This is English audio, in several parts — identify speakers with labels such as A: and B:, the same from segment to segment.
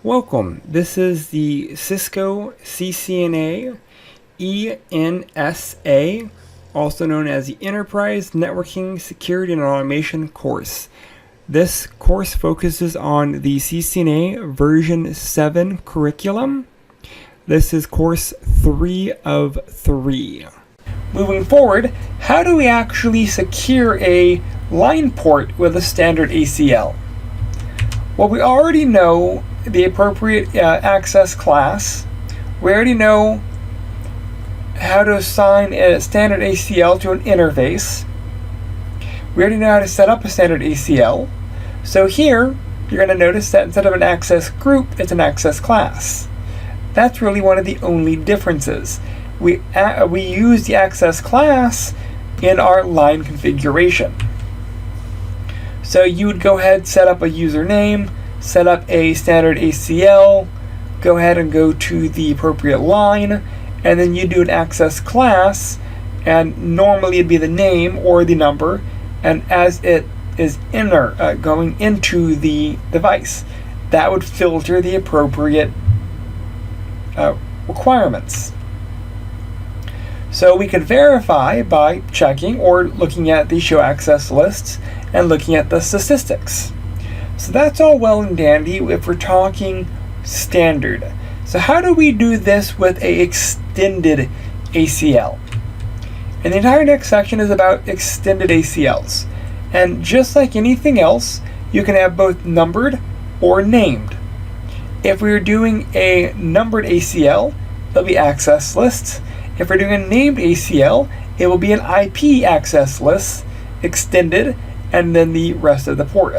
A: Welcome. This is the Cisco CCNA ENSA, also known as the Enterprise Networking Security and Automation course. This course focuses on the CCNA version 7 curriculum. This is course 3 of 3. Moving forward, how do we actually secure a line port with a standard ACL? Well, we already know the appropriate access class. We already know how to assign a standard ACL to an interface. We already know how to set up a standard ACL. So here, you're going to notice that instead of an access group, it's an access class. That's really one of the only differences. We use the access class in our line configuration. So you would go ahead, set up a username, set up a standard ACL, go ahead and go to the appropriate line, and then you do an access class, and normally it'd be the name or the number, and as it is going into the device, that would filter the appropriate requirements. So we could verify by checking or looking at the show access lists and looking at the statistics. So that's all well and dandy if we're talking standard. So how do we do this with a extended ACL? And the entire next section is about extended ACLs. And just like anything else, you can have both numbered or named. If we're doing a numbered ACL, it'll be access lists. If we're doing a named ACL, it will be an IP access list, extended, and then the rest of the port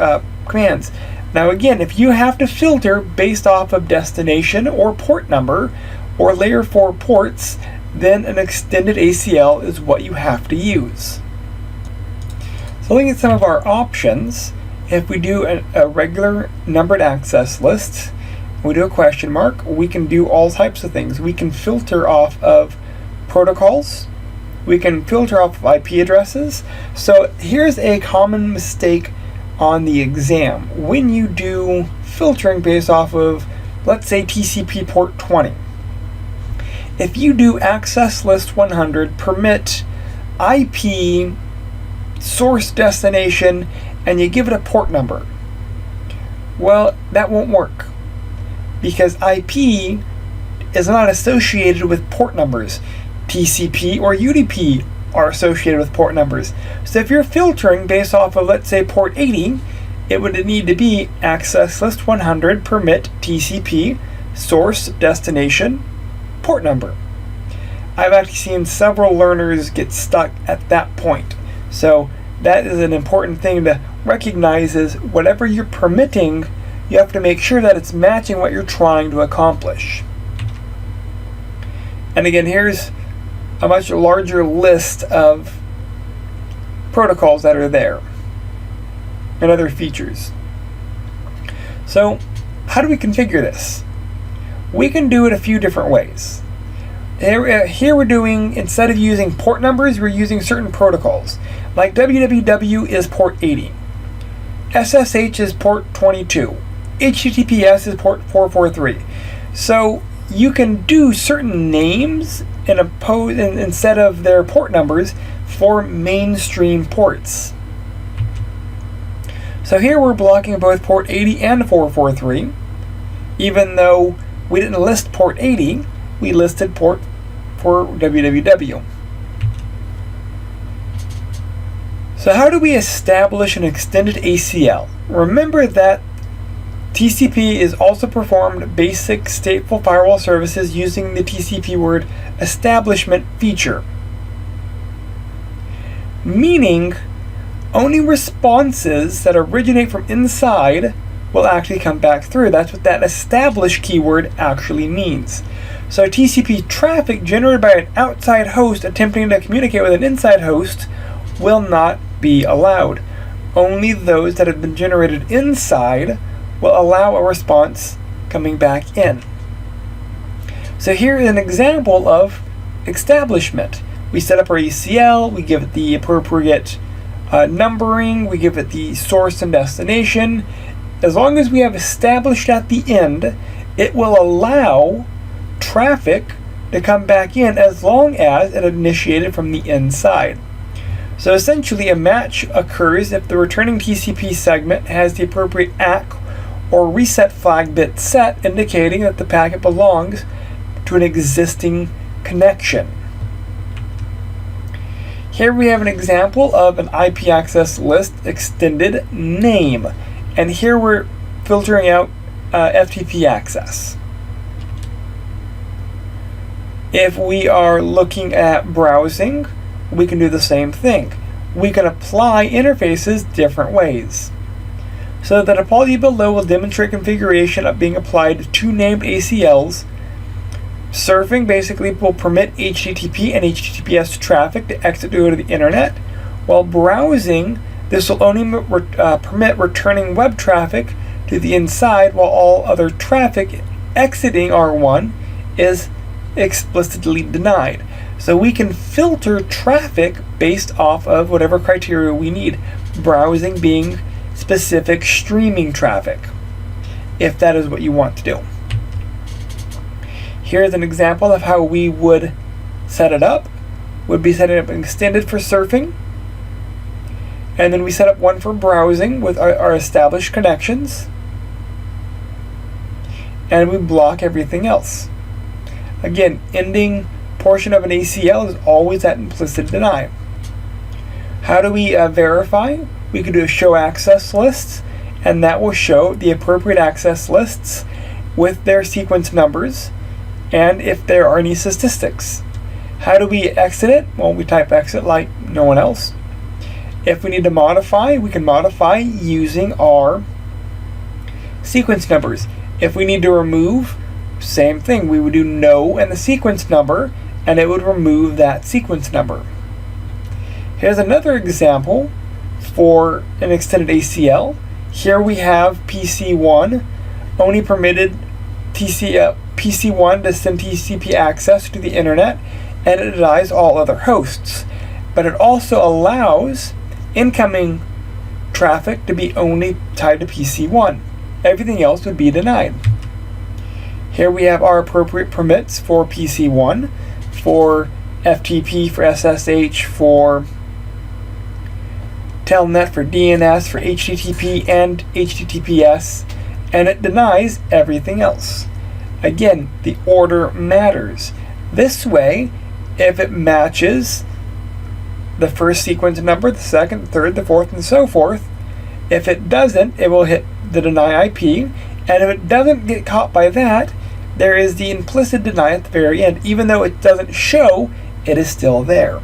A: commands. Now again, if you have to filter based off of destination or port number or layer 4 ports, then an extended ACL is what you have to use. So looking at some of our options, if we do a regular numbered access list, we do a question mark, we can do all types of things. We can filter off of protocols, we can filter off of IP addresses. So here's a common mistake on the exam. When you do filtering based off of, let's say, TCP port 20, if you do access list 100 permit IP source destination and you give it a port number, well, that won't work because IP is not associated with port numbers. TCP or UDP are associated with port numbers. So if you're filtering based off of, let's say, port 80, it would need to be access list 100 permit TCP source destination port number. I've actually seen several learners get stuck at that point. So that is an important thing to recognize, is whatever you're permitting, you have to make sure that it's matching what you're trying to accomplish. And again, here's a much larger list of protocols that are there and other features. So how do we configure this? We can do it a few different ways. Here we're doing, instead of using port numbers, we're using certain protocols. Like www is port 80, SSH is port 22, HTTPS is port 443. So you can do certain names instead of their port numbers for mainstream ports. So here we're blocking both port 80 and 443. Even though we didn't list port 80, we listed port for www. So how do we establish an extended ACL? Remember that TCP is also performed basic stateful firewall services using the TCP word establishment feature. Meaning, only responses that originate from inside will actually come back through. That's what that establish keyword actually means. So TCP traffic generated by an outside host attempting to communicate with an inside host will not be allowed. Only those that have been generated inside will allow a response coming back in. So here is an example of establishment. We set up our ACL, we give it the appropriate numbering, we give it the source and destination. As long as we have established at the end, it will allow traffic to come back in as long as it initiated from the inside. So essentially, a match occurs if the returning TCP segment has the appropriate ACK or reset flag bit set, indicating that the packet belongs to an existing connection. Here we have an example of an IP access list extended name, and here we're filtering out FTP access. If we are looking at browsing, we can do the same thing. We can apply interfaces different ways. So the topology below will demonstrate configuration of being applied to two named ACLs. Surfing basically will permit HTTP and HTTPS traffic to exit to go to the internet, while browsing, this will only permit returning web traffic to the inside, while all other traffic exiting R1 is explicitly denied. So we can filter traffic based off of whatever criteria we need, browsing being specific streaming traffic, if that is what you want to do. Here's an example of how we would set it up. Would be setting up an extended for surfing, and then we set up one for browsing with our established connections, and we block everything else. Again, ending portion of an ACL is always at implicit deny. How do we verify? We can do a show access lists, and that will show the appropriate access lists with their sequence numbers and if there are any statistics. How do we exit it? Well, we type exit like no one else. If we need to modify, we can modify using our sequence numbers. If we need to remove, same thing. We would do no and the sequence number, and it would remove that sequence number. Here's another example for an extended ACL. Here we have PC1 only permitted PC1 to send TCP access to the internet, and it denies all other hosts. But it also allows incoming traffic to be only tied to PC1. Everything else would be denied. Here we have our appropriate permits for PC1, for FTP, for SSH, for Telnet, for DNS, for HTTP and HTTPS, and it denies everything else. Again, the order matters. This way, if it matches the first sequence number, the second, the third, the fourth, and so forth, if it doesn't, it will hit the deny IP, and if it doesn't get caught by that, there is the implicit deny at the very end. Even though it doesn't show, it is still there.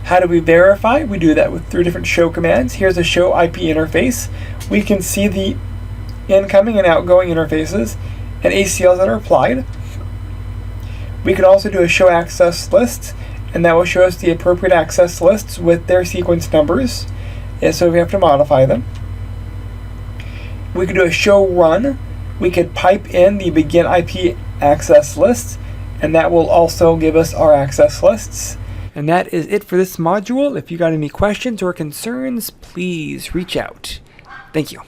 A: How do we verify? We do that with 3 different show commands. Here's a show IP interface. We can see the incoming and outgoing interfaces and ACLs that are applied. We can also do a show access list, and that will show us the appropriate access lists with their sequence numbers, and so we have to modify them. We could do a show run. We could pipe in the begin IP access list, and that will also give us our access lists. And that is it for this module. If you got any questions or concerns, please reach out. Thank you.